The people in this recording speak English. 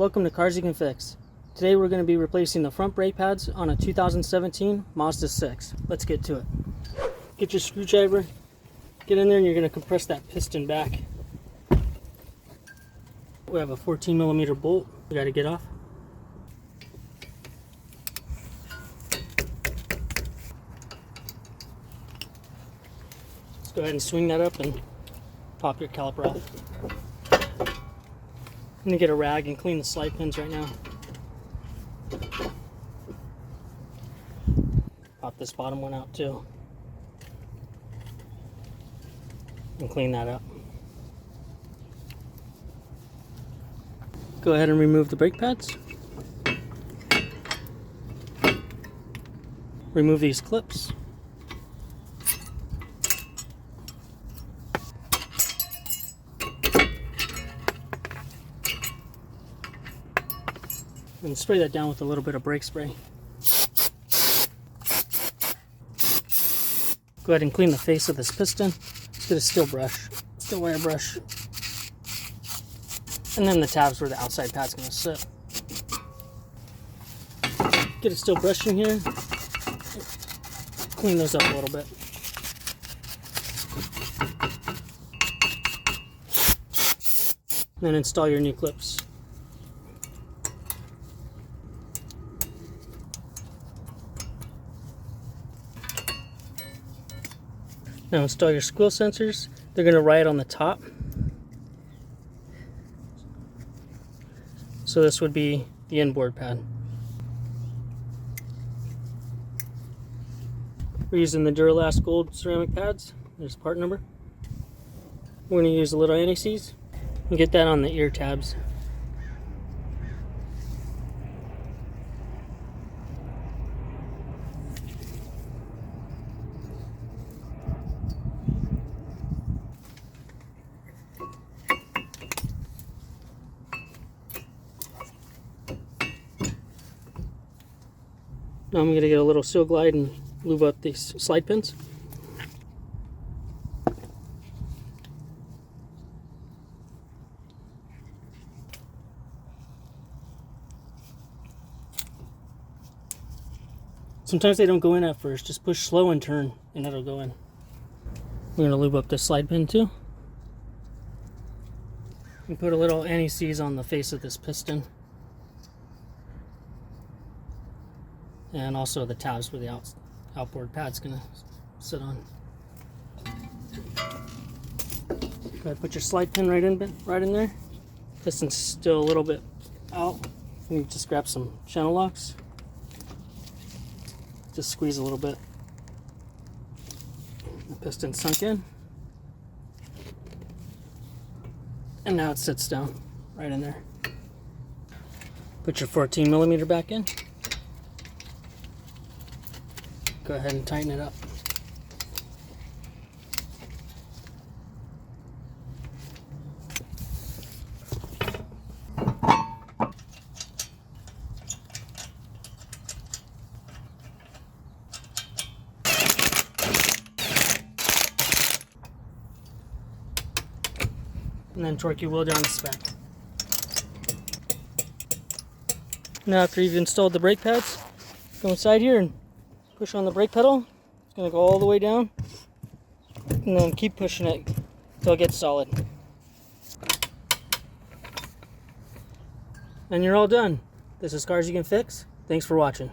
welcome to Cars You Can Fix. Today we're going to be replacing the front brake pads on a 2017 Mazda 6. Let's get to it. Get your screwdriver, get in there, and you're going to compress that piston back. We have a 14mm bolt we got to get off. Let's go ahead and swing that up and pop your caliper off. I'm going to get a rag and clean the slide pins right now. Pop this bottom one out too. And clean that up. Go ahead and remove the brake pads. Remove these clips. And spray that down with a little bit of brake spray. Go ahead and clean the face of this piston. Let's get a steel wire brush. And then the tabs where the outside pad's going to sit. Get a steel brush in here. Clean those up a little bit. And then install your new clips. Now install your squeal sensors. They're going to ride on the top. So this would be the inboard pad. We're using the Duralast Gold ceramic pads. There's part number. We're going to use a little anti-seize and get that on the ear tabs. Now I'm going to get a little Seal Glide and lube up these slide pins. Sometimes they don't go in at first. Just push slow and turn and it'll go in. We're going to lube up this slide pin too. And put a little anti-seize on the face of this piston. And also the tabs where the outboard pad's gonna sit on. Go ahead, put your slide pin right in there. Piston's still a little bit out. You just grab some channel locks. Just squeeze a little bit. The piston's sunk in. And now it sits down right in there. Put your 14mm back in. Go ahead and tighten it up. And then torque your wheel down to spec. Now after you've installed the brake pads, go inside here and push on the brake pedal. It's going to go all the way down. And then keep pushing it until it gets solid. And you're all done. This is Cars You Can Fix. Thanks for watching.